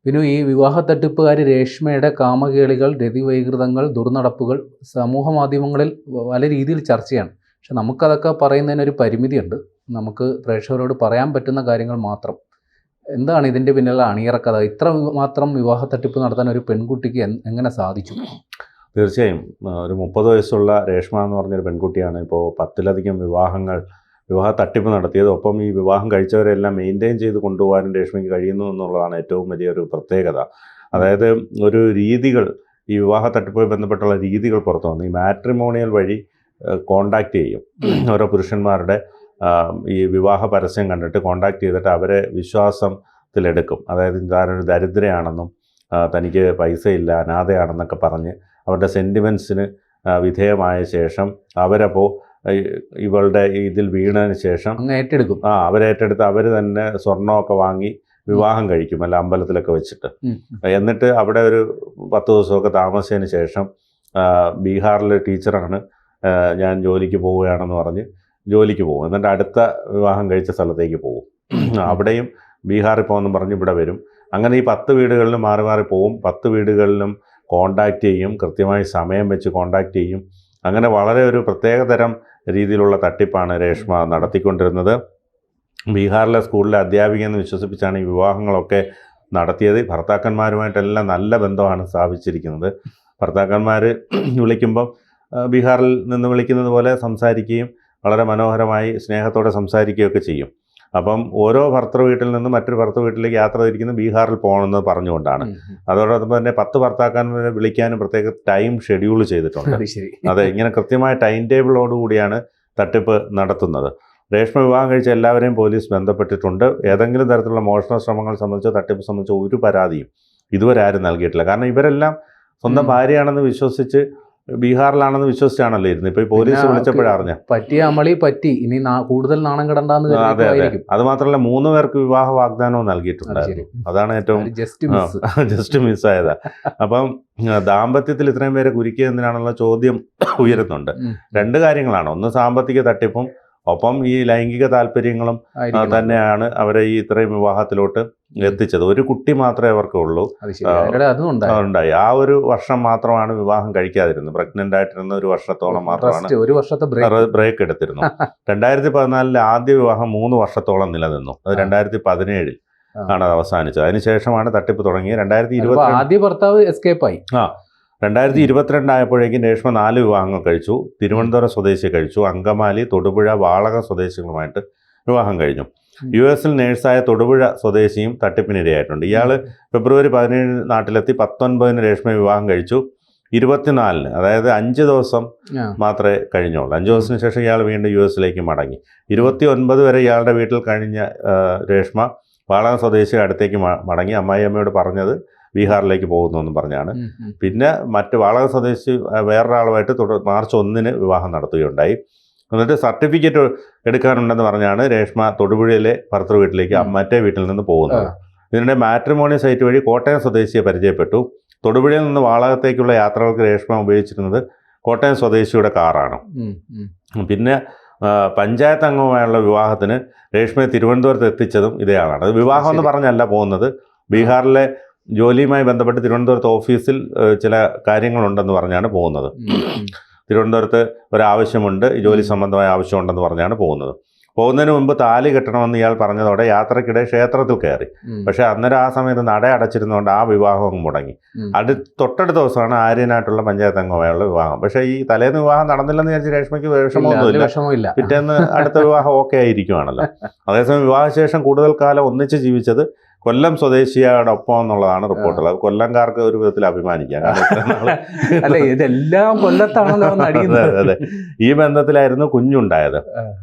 പിന്നെ ഈ വിവാഹ തട്ടിപ്പുകാർ രേഷ്മയുടെ കാമകേളികൾ, രതിവൈകൃതങ്ങൾ, ദുർനടപ്പുകൾ സമൂഹ മാധ്യമങ്ങളിൽ പല രീതിയിൽ ചർച്ചയാണ്. പക്ഷെ നമുക്കതൊക്കെ പറയുന്നതിനൊരു പരിമിതിയുണ്ട്. നമുക്ക് പ്രേക്ഷകരോട് പറയാൻ പറ്റുന്ന കാര്യങ്ങൾ മാത്രം. എന്താണ് ഇതിൻ്റെ പിന്നിലുള്ള അണിയറക്കഥ? ഇത്ര മാത്രം വിവാഹ തട്ടിപ്പ് നടത്താൻ ഒരു പെൺകുട്ടിക്ക് എങ്ങനെ സാധിച്ചു? തീർച്ചയായും ഒരു 30 വയസ്സുള്ള രേഷ്മ എന്ന് പറഞ്ഞൊരു പെൺകുട്ടിയാണ് ഇപ്പോൾ 10ലധികം വിവാഹ തട്ടിപ്പ് നടത്തിയത്. ഒപ്പം ഈ വിവാഹം കഴിച്ചവരെല്ലാം മെയിൻറ്റെയിൻ ചെയ്ത് കൊണ്ടുപോകാനും രേഷ്മയ്ക്ക് കഴിയുന്നു എന്നുള്ളതാണ് ഏറ്റവും വലിയൊരു പ്രത്യേകത. അതായത് ഒരു രീതികൾ, ഈ വിവാഹ തട്ടിപ്പുമായി ബന്ധപ്പെട്ടുള്ള രീതികൾ പുറത്തു വന്നു. ഈ മാട്രിമോണിയൽ വഴി കോണ്ടാക്റ്റ് ചെയ്യും. ഓരോ പുരുഷന്മാരുടെ ഈ വിവാഹ പരസ്യം കണ്ടിട്ട് കോണ്ടാക്ട് ചെയ്തിട്ട് അവരെ വിശ്വാസത്തിലെടുക്കും. അതായത് താനൊരു ദരിദ്രയാണെന്നും തനിക്ക് പൈസയില്ല, അനാഥയാണെന്നൊക്കെ പറഞ്ഞ് അവരുടെ സെൻറ്റിമെൻറ്റ്സിന് വിധേയമായ ശേഷം അവരപ്പോൾ ഇവളുടെ ഇതിൽ വീണതിന് ശേഷം അവരേറ്റെടുത്ത് അവർ തന്നെ സ്വർണ്ണമൊക്കെ വാങ്ങി വിവാഹം കഴിക്കും, അല്ല അമ്പലത്തിലൊക്കെ വെച്ചിട്ട്. എന്നിട്ട് അവിടെ ഒരു 10 ദിവസമൊക്കെ താമസിച്ചതിന് ശേഷം ബീഹാറിലെ ടീച്ചറാണ്, ഞാൻ ജോലിക്ക് പോവുകയാണെന്ന് പറഞ്ഞ് ജോലിക്ക് പോകും. എന്നിട്ട് അടുത്ത വിവാഹം കഴിച്ച സ്ഥലത്തേക്ക് പോകും. അവിടെയും ബീഹാറിൽ പോകുമെന്ന് പറഞ്ഞ് ഇവിടെ വരും. അങ്ങനെ ഈ 10 വീടുകളിലും മാറി മാറി പോകും. 10 വീടുകളിലും കോണ്ടാക്റ്റ് ചെയ്യും, കൃത്യമായി സമയം വെച്ച് കോണ്ടാക്റ്റ് ചെയ്യും. അങ്ങനെ വളരെ ഒരു പ്രത്യേകതരം രീതിയിലുള്ള തട്ടിപ്പാണ് രേഷ്മ നടത്തിക്കൊണ്ടിരുന്നത്. ബീഹാറിലെ സ്കൂളിലെ അധ്യാപികയെന്ന് വിശ്വസിപ്പിച്ചാണ് ഈ വിവാഹങ്ങളൊക്കെ നടത്തിയത്. ഭർത്താക്കന്മാരുമായിട്ടെല്ലാം നല്ല ബന്ധമാണ് സ്ഥാപിച്ചിരിക്കുന്നത്. ഭർത്താക്കന്മാർ വിളിക്കുമ്പം ബീഹാറിൽ നിന്ന് വിളിക്കുന്നത് പോലെ സംസാരിക്കുകയും വളരെ മനോഹരമായി സ്നേഹത്തോടെ സംസാരിക്കുകയൊക്കെ ചെയ്യും. അപ്പം ഓരോ ഭർത്തൃ വീട്ടിൽ നിന്ന് മറ്റൊരു ഭർത്തൃ വീട്ടിലേക്ക് യാത്ര തിരിക്കുന്നത് ബീഹാറിൽ പോകണമെന്ന് പറഞ്ഞുകൊണ്ടാണ്. അതോടൊപ്പം തന്നെ 10 ഭർത്താക്കന്മാരെ വിളിക്കാനും പ്രത്യേക ടൈം ഷെഡ്യൂൾ ചെയ്തിട്ടുണ്ട്. അതെ, ഇങ്ങനെ കൃത്യമായ ടൈം ടേബിളോടുകൂടിയാണ് തട്ടിപ്പ് നടത്തുന്നത്. രേഷ്മ വിവാഹം കഴിച്ച എല്ലാവരെയും പോലീസ് ബന്ധപ്പെട്ടിട്ടുണ്ട്. ഏതെങ്കിലും തരത്തിലുള്ള മോഷണ ശ്രമങ്ങൾ സംബന്ധിച്ചോ തട്ടിപ്പ് സംബന്ധിച്ചോ ഒരു പരാതിയും ഇതുവരെ ആരും നൽകിയിട്ടില്ല. കാരണം ഇവരെല്ലാം സ്വന്തം ഭാര്യയാണെന്ന് വിശ്വസിച്ച് ബീഹാറിലാണെന്ന് വിശ്വസിച്ചാണല്ലോ ഇരുന്നത്. ഇപ്പോൾ ഈ പോലീസ് വിളിച്ചപ്പോഴറിഞ്ഞ പറ്റിയ അമളി പറ്റി, ഇനി കൂടുതൽ നാണം കിടണ്ടാന്ന്. അതെ അതെ. അത് മാത്രമല്ല 3 പേർക്ക് വിവാഹ വാഗ്ദാനവും നൽകിയിട്ടുണ്ടായിരുന്നു. അതാണ് ഏറ്റവും ജസ്റ്റ് മിസ്സായത്. അപ്പം ദാമ്പത്യത്തിൽ ഇത്രയും പേരെ കുരുക്കിയത് എന്തിനാണുള്ള ചോദ്യം ഉയരുന്നുണ്ട്. 2 കാര്യങ്ങളാണ്. ഒന്ന് സാമ്പത്തിക തട്ടിപ്പും ഒപ്പം ഈ ലൈംഗിക താല്പര്യങ്ങളും തന്നെയാണ് അവരെ ഈ ഇത്രയും വിവാഹത്തിലോട്ട് എത്തിച്ചത്. ഒരു കുട്ടി മാത്രമേ അവർക്ക് ഉള്ളൂ, അതുണ്ടായി. ആ ഒരു വർഷം മാത്രമാണ് വിവാഹം കഴിക്കാതിരുന്നത്. പ്രഗ്നന്റ് ആയിട്ടിരുന്ന ഒരു വർഷത്തോളം മാത്രമാണ് ബ്രേക്ക് എടുത്തിരുന്നു. 2014 ആദ്യ വിവാഹം 3 വർഷത്തോളം നിലനിന്നു. അത് 2017 ആണ് അത് അവസാനിച്ചത്. അതിനുശേഷമാണ് തട്ടിപ്പ് തുടങ്ങിയത്. 2022 ആയപ്പോഴേക്കും രേഷ്മ 4 വിവാഹങ്ങൾ കഴിച്ചു. തിരുവനന്തപുരം സ്വദേശി കഴിച്ചു, അങ്കമാലി, തൊടുപുഴ, വാളകം സ്വദേശികളുമായിട്ട് വിവാഹം കഴിഞ്ഞു. US നേഴ്സായ തൊടുപുഴ സ്വദേശിയും തട്ടിപ്പിനിരയായിട്ടുണ്ട്. ഇയാൾ ഫെബ്രുവരി 17 നാട്ടിലെത്തി. 19 രേഷ്മ വിവാഹം കഴിച്ചു. 24 അതായത് 5 ദിവസം മാത്രമേ കഴിഞ്ഞുള്ളൂ. 5 ദിവസത്തിന് ശേഷം ഇയാൾ വീണ്ടും US മടങ്ങി. 29 വരെ ഇയാളുടെ വീട്ടിൽ കഴിഞ്ഞ രേഷ്മ വാളകം സ്വദേശിയുടെ അടുത്തേക്ക് മടങ്ങി. അമ്മായിയമ്മയോട് പറഞ്ഞത് ബീഹാറിലേക്ക് പോകുന്നു എന്നും പറഞ്ഞാണ്. പിന്നെ മറ്റ് വാളക സ്വദേശി വേറൊരാളുമായിട്ട് മാർച്ച് 1 വിവാഹം നടത്തുകയുണ്ടായി. എന്നിട്ട് സർട്ടിഫിക്കറ്റ് എടുക്കാനുണ്ടെന്ന് പറഞ്ഞാണ് രേഷ്മ തൊടുപുഴയിലെ ഭർത്തൃ വീട്ടിലേക്ക് മറ്റേ വീട്ടിൽ നിന്ന് പോകുന്നത്. ഇതിനിടെ മാട്രിമോണിയൽ സൈറ്റ് വഴി കോട്ടയം സ്വദേശിയെ പരിചയപ്പെട്ടു. തൊടുപുഴയിൽ നിന്ന് വാളകത്തേക്കുള്ള യാത്രകൾക്ക് രേഷ്മ ഉപയോഗിച്ചിരുന്നത് കോട്ടയം സ്വദേശിയുടെ കാറാണ്. പിന്നെ പഞ്ചായത്ത് അംഗവുമായുള്ള വിവാഹത്തിന് രേഷ്മയെ തിരുവനന്തപുരത്ത് എത്തിച്ചതും ഇതേ ആളാണ്. അത് വിവാഹം എന്ന് പറഞ്ഞല്ല പോകുന്നത്. ബീഹാറിലെ ജോലിയുമായി ബന്ധപ്പെട്ട് തിരുവനന്തപുരത്ത് ഓഫീസിൽ ചില കാര്യങ്ങളുണ്ടെന്ന് പറഞ്ഞാണ് പോകുന്നത്. തിരുവനന്തപുരത്ത് ഒരാവശ്യമുണ്ട്, ജോലി സംബന്ധമായ ആവശ്യമുണ്ടെന്ന് പറഞ്ഞാണ് പോകുന്നത്. പോകുന്നതിന് മുമ്പ് താലി കെട്ടണമെന്ന് ഇയാൾ പറഞ്ഞതോടെ യാത്രക്കിടെ ക്ഷേത്രത്തിൽ കയറി. പക്ഷേ അന്നേരം ആ സമയത്ത് നട അടച്ചിരുന്നതുകൊണ്ട് ആ വിവാഹം മുടങ്ങി. തൊട്ടടുത്ത ദിവസമാണ് ആര്യനായിട്ടുള്ള പഞ്ചായത്ത് അംഗമായുള്ള വിവാഹം. പക്ഷേ ഈ തലേന്ന് വിവാഹം നടന്നില്ലെന്ന് വിചാരിച്ച് രേഷ്മയ്ക്ക് വിഷമമൊന്നുമില്ല. പിറ്റേന്ന് അടുത്ത വിവാഹം ഓക്കെ ആയിരിക്കുവാണല്ലോ. അതേസമയം വിവാഹശേഷം കൂടുതൽ കാലം ഒന്നിച്ച് ജീവിച്ചത് കൊല്ലം സ്വദേശിയോടൊപ്പം എന്നുള്ളതാണ് റിപ്പോർട്ടുകൾ. അത് കൊല്ലംകാർക്ക് ഒരു വിധത്തിൽ അഭിമാനിക്കാം. ഇതെല്ലാം കൊല്ലത്താണല്ലോ. അതെ, ഈ ബന്ധത്തിലായിരുന്നു കുഞ്ഞുണ്ടായത്.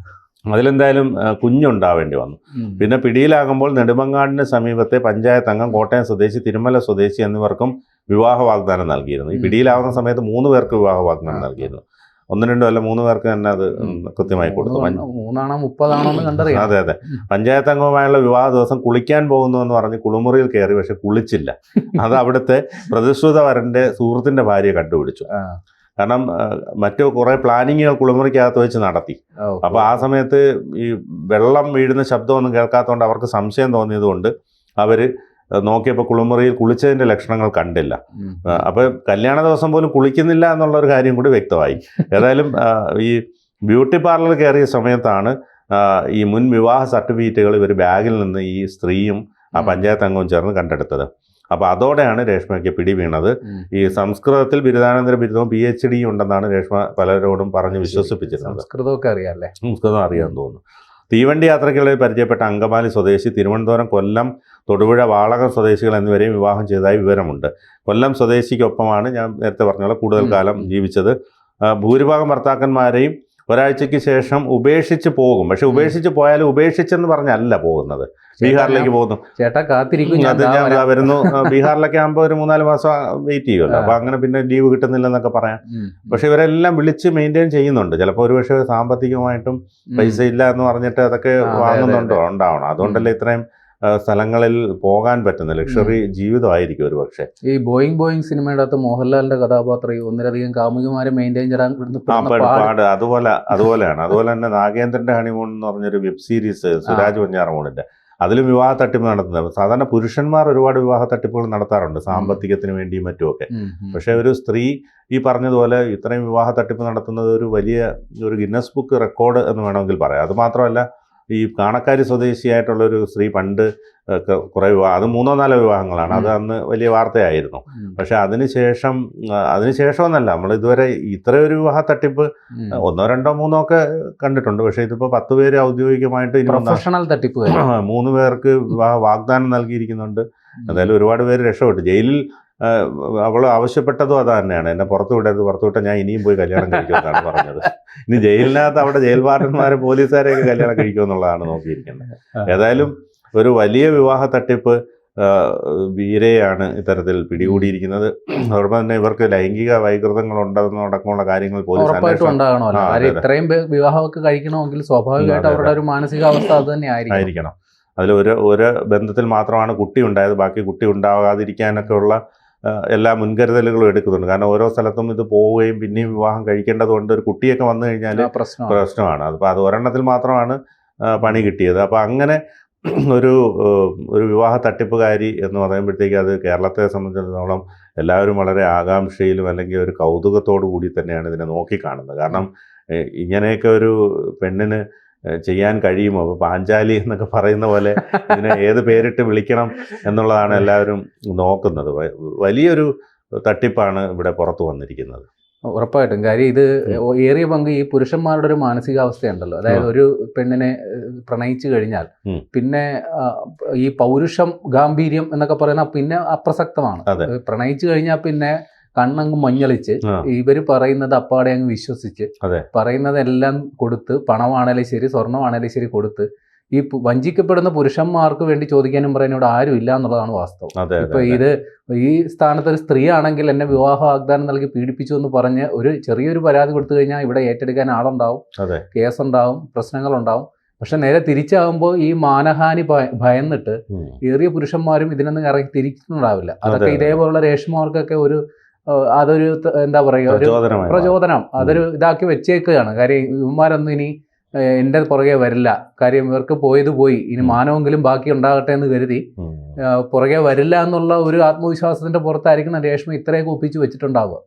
അതിലെന്തായാലും കുഞ്ഞുണ്ടാവേണ്ടി വന്നു. പിന്നെ പിടിയിലാകുമ്പോൾ നെടുമങ്ങാടിന് സമീപത്തെ പഞ്ചായത്ത് അംഗം, കോട്ടയം സ്വദേശി, തിരുമല സ്വദേശി എന്നിവർക്കും വിവാഹ വാഗ്ദാനം നൽകിയിരുന്നു. ഈ പിടിയിലാവുന്ന സമയത്ത് 3 പേർക്ക് വിവാഹ വാഗ്ദാനം നൽകിയിരുന്നു. 1, 2 അല്ല 3 പേർക്ക് തന്നെ അത് കൃത്യമായി കൊടുത്തു. 3 അതെ അതെ. പഞ്ചായത്ത് അംഗവുമായുള്ള വിവാഹ ദിവസം കുളിക്കാൻ പോകുന്നു എന്ന് പറഞ്ഞ് കുളിമുറിയിൽ കയറി, പക്ഷെ കുളിച്ചില്ല. അത് അവിടുത്തെ പ്രതിശ്രുത വരൻ്റെ സുഹൃത്തിൻ്റെ ഭാര്യയെ കണ്ടുപിടിച്ചു. കാരണം മറ്റു കുറേ പ്ലാനിങ്ങുകൾ കുളിമുറിക്കകത്ത് വെച്ച് നടത്തി. അപ്പോൾ ആ സമയത്ത് ഈ വെള്ളം വീഴുന്ന ശബ്ദമൊന്നും കേൾക്കാത്തതുകൊണ്ട് അവർക്ക് സംശയം തോന്നിയതുകൊണ്ട് അവർ നോക്കിയപ്പോൾ കുളിമുറിയിൽ കുളിച്ചതിൻ്റെ ലക്ഷണങ്ങൾ കണ്ടില്ല. അപ്പോൾ കല്യാണ ദിവസം പോലും കുളിക്കുന്നില്ല എന്നുള്ളൊരു കാര്യം കൂടി വ്യക്തമായി. ഏതായാലും ഈ ബ്യൂട്ടി പാർലർ കയറിയ സമയത്താണ് ഈ മുൻ വിവാഹ സർട്ടിഫിക്കറ്റുകൾ ഇവർ ബാഗിൽ നിന്ന് ഈ സ്ത്രീയും ആ പഞ്ചായത്ത് അംഗവും ചേർന്ന് കണ്ടെടുത്തത്. അപ്പോൾ അതോടെയാണ് രേഷ്മയ്ക്ക് പിടി വീണത്. ഈ സംസ്കൃതത്തിൽ ബിരുദാനന്തര ബിരുദവും PhD ഉണ്ടെന്നാണ് രേഷ്മ പലരോടും പറഞ്ഞ് വിശ്വസിപ്പിച്ചിരുന്നത്. സംസ്കൃതമൊക്കെ അറിയാമല്ലേ? സംസ്കൃതം അറിയാമെന്ന് തോന്നുന്നു. തീവണ്ടി യാത്രയ്ക്കിടയിൽ പരിചയപ്പെട്ട അങ്കമാലി സ്വദേശി, തിരുവനന്തപുരം, കൊല്ലം, തൊടുപുഴ, വാളകം സ്വദേശികൾ എന്നിവരെയും വിവാഹം ചെയ്തതായി വിവരമുണ്ട്. കൊല്ലം സ്വദേശിക്കൊപ്പമാണ് ഞാൻ നേരത്തെ പറഞ്ഞ പോലെ കൂടുതൽ കാലം ജീവിച്ചത്. ഭൂരിഭാഗം ഭർത്താക്കന്മാരെയും ഒരാഴ്ചയ്ക്ക് ശേഷം ഉപേക്ഷിച്ച് പോകും. പക്ഷെ ഉപേക്ഷിച്ച് പോയാലും ഉപേക്ഷിച്ചെന്ന് പറഞ്ഞല്ല പോകുന്നത്, ബീഹാറിലേക്ക് പോകുന്നു. ചേട്ടാ കാത്തിരിക്കും, അത് ഞാൻ വരുന്നു. ബീഹാറിലൊക്കെ ആകുമ്പോൾ ഒരു 3-4 മാസം വെയിറ്റ് ചെയ്യുമല്ലോ. അപ്പോൾ അങ്ങനെ പിന്നെ ലീവ് കിട്ടുന്നില്ലെന്നൊക്കെ പറയാം. പക്ഷെ ഇവരെല്ലാം വിളിച്ച് മെയിൻറ്റെയിൻ ചെയ്യുന്നുണ്ട്. ചിലപ്പോൾ ഒരുപക്ഷെ സാമ്പത്തികമായിട്ടും പൈസ ഇല്ല എന്ന് പറഞ്ഞിട്ട് അതൊക്കെ വാങ്ങുന്നുണ്ടോ ഉണ്ടാവണം. അതുകൊണ്ടല്ലേ ഇത്രയും സ്ഥലങ്ങളിൽ പോകാൻ പറ്റുന്ന ലക്ഷറി ജീവിതമായിരിക്കും ഒരു പക്ഷേ. ഈ ബോയിങ് സിനിമയുടെ അകത്ത് മോഹൻലാലിന്റെ കഥാപാത്രം ഒന്നിലധികം കാമുകിമാരെ മെയിൻറ്റെയിൻ പാട് അതുപോലെയാണ്. അതുപോലെ തന്നെ നാഗേന്ദ്രന്റെ ഹണിമൂൺ എന്ന് പറഞ്ഞൊരു വെബ് സീരീസ്, സുരാജ് വഞ്ഞാറമൂണിന്റെ, അതിലും വിവാഹ തട്ടിപ്പ് നടത്തുന്നത്. സാധാരണ പുരുഷന്മാർ ഒരുപാട് വിവാഹ തട്ടിപ്പുകൾ നടത്താറുണ്ട്, സാമ്പത്തികത്തിന് വേണ്ടിയും മറ്റുമൊക്കെ. പക്ഷേ ഒരു സ്ത്രീ ഈ പറഞ്ഞതുപോലെ ഇത്രയും വിവാഹ തട്ടിപ്പ് നടത്തുന്നത് ഒരു ഗിന്നസ് ബുക്ക് റെക്കോർഡ് എന്ന് വേണമെങ്കിൽ പറയാം. അതുമാത്രമല്ല, ഈ കാണക്കാരി സ്വദേശിയായിട്ടുള്ളൊരു സ്ത്രീ പണ്ട് കുറേ അത് 3-4 വിവാഹങ്ങളാണ്. അത് അന്ന് വലിയ വാർത്തയായിരുന്നു. പക്ഷെ അതിനുശേഷമെന്നല്ല, നമ്മൾ ഇതുവരെ ഇത്രയൊരു വിവാഹ തട്ടിപ്പ് 1, 2, 3 ഒക്കെ കണ്ടിട്ടുണ്ട്. പക്ഷെ ഇതിപ്പോൾ 10 പേര് ഔദ്യോഗികമായിട്ട് 3 പേർക്ക് വിവാഹ വാഗ്ദാനം നൽകിയിരിക്കുന്നുണ്ട്. എന്തായാലും ഒരുപാട് പേര് രക്ഷപ്പെട്ടു. ജയിലിൽ അവൾ ആവശ്യപ്പെട്ടതും അത് തന്നെയാണ്, എന്നെ പുറത്തു വിട്ടാൽ ഞാൻ ഇനിയും പോയി കല്യാണം കഴിക്കുമെന്നാണ് പറഞ്ഞത്. ഇനി ജയിലിനകത്ത് അവിടെ ജയിൽ വാർഡന്മാരെ പോലീസുകാരെയൊക്കെ കല്യാണം കഴിക്കുമെന്നുള്ളതാണ് നോക്കിയിരിക്കുന്നത്. ഏതായാലും ഒരു വലിയ വിവാഹ തട്ടിപ്പ് വീരയാണ് ഇത്തരത്തിൽ പിടികൂടിയിരിക്കുന്നത്. അതോടൊപ്പം തന്നെ ഇവർക്ക് ലൈംഗിക വൈകൃതങ്ങൾ ഉണ്ടെന്നടക്കമുള്ള കാര്യങ്ങൾ പോലീസ് ഇത്രയും വിവാഹമൊക്കെ കഴിക്കണമെങ്കിൽ സ്വാഭാവികമായിട്ട് അവരുടെ ഒരു മാനസികാവസ്ഥ അത് തന്നെ ആയിരിക്കണം. അതിൽ ഒരു ബന്ധത്തിൽ മാത്രമാണ് കുട്ടി ഉണ്ടായത്. ബാക്കി കുട്ടി ഉണ്ടാകാതിരിക്കാനൊക്കെ ഉള്ള എല്ലാ മുൻകരുതലുകളും എടുക്കുന്നുണ്ട്. കാരണം ഓരോ സ്ഥലത്തും ഇത് പോവുകയും പിന്നെയും വിവാഹം കഴിക്കേണ്ടതുകൊണ്ട് ഒരു കുട്ടിയൊക്കെ വന്നു കഴിഞ്ഞാൽ പ്രശ്നമാണ്. അപ്പോൾ അത് ഒരെണ്ണത്തിൽ മാത്രമാണ് പണി കിട്ടിയത്. അപ്പോൾ അങ്ങനെ ഒരു വിവാഹ തട്ടിപ്പുകാരി എന്ന് പറയുമ്പോഴത്തേക്ക് അത് കേരളത്തെ സംബന്ധിച്ചിടത്തോളം എല്ലാവരും വളരെ ആകാംക്ഷയിലും അല്ലെങ്കിൽ ഒരു കൗതുകത്തോടു കൂടി തന്നെയാണ് ഇതിനെ നോക്കിക്കാണുന്നത്. കാരണം ഇങ്ങനെയൊക്കെ ഒരു പെണ്ണിന് ചെയ്യാൻ കഴിയുമോ? അപ്പോൾ പാഞ്ചാലി എന്നൊക്കെ പറയുന്ന പോലെ ഇതിനെ ഏത് പേരിട്ട് വിളിക്കണം എന്നുള്ളതാണ് എല്ലാവരും നോക്കുന്നത്. വലിയൊരു തട്ടിപ്പാണ് ഇവിടെ പുറത്തു വന്നിരിക്കുന്നത്. ഉറപ്പായിട്ടും. കാര്യം ഇത് ഏറിയ പങ്ക് ഈ പുരുഷന്മാരുടെ ഒരു മാനസികാവസ്ഥയുണ്ടല്ലോ. അതായത് ഒരു പെണ്ണിനെ പ്രണയിച്ചു കഴിഞ്ഞാൽ പിന്നെ ഈ പൗരുഷം, ഗാംഭീര്യം എന്നൊക്കെ പറയുന്ന പിന്നെ അപ്രസക്തമാണ്. പ്രണയിച്ചു കഴിഞ്ഞാൽ പിന്നെ കണ്ണങ്ങ് മഞ്ഞളിച്ച് ഇവര് പറയുന്നത് അപ്പാടെ അങ്ങ് വിശ്വസിച്ച് പറയുന്നതെല്ലാം കൊടുത്ത്, പണമാണേലും ശരി സ്വർണ്ണമാണേലും ശരി കൊടുത്ത് ഈ വഞ്ചിക്കപ്പെടുന്ന പുരുഷന്മാർക്ക് വേണ്ടി ചോദിക്കാനും പറയാനും ഇവിടെ ആരും ഇല്ല എന്നുള്ളതാണ് വാസ്തവം. ഇപ്പൊ ഈ സ്ഥാനത്ത് ഒരു സ്ത്രീ ആണെങ്കിൽ എന്നെ വിവാഹ വാഗ്ദാനം നൽകി പീഡിപ്പിച്ചു എന്ന് പറഞ്ഞ് ഒരു ചെറിയൊരു പരാതി കൊടുത്തു കഴിഞ്ഞാൽ ഇവിടെ ഏറ്റെടുക്കാൻ ആളുണ്ടാവും, കേസുണ്ടാവും, പ്രശ്നങ്ങളുണ്ടാവും. പക്ഷെ നേരെ തിരിച്ചാകുമ്പോൾ ഈ മാനഹാനി ഭയന്നിട്ട് ഏറിയ പുരുഷന്മാരും ഇതിനൊന്നും ഇറങ്ങി തിരിച്ചിട്ടുണ്ടാവില്ല. അതൊക്കെ ഇതേപോലുള്ള രേഷ്മമാർക്കൊക്കെ അതൊരു എന്താ പറയുക, ഒരു പ്രചോദനം, അതൊരു ഇതാക്കി വെച്ചേക്കുകയാണ്. കാര്യം ഇവന്മാരൊന്നും ഇനി എൻ്റെ പുറകെ വരില്ല, കാര്യം ഇവർക്ക് പോയി, ഇനി മാനമെങ്കിലും ബാക്കി ഉണ്ടാകട്ടെ എന്ന് കരുതി പുറകെ വരില്ല എന്നുള്ള ഒരു ആത്മവിശ്വാസത്തിന്റെ പുറത്തായിരിക്കണം രേഷ്മ ഇത്രയൊക്കെ ഒപ്പിച്ച് വെച്ചിട്ടുണ്ടാവുക.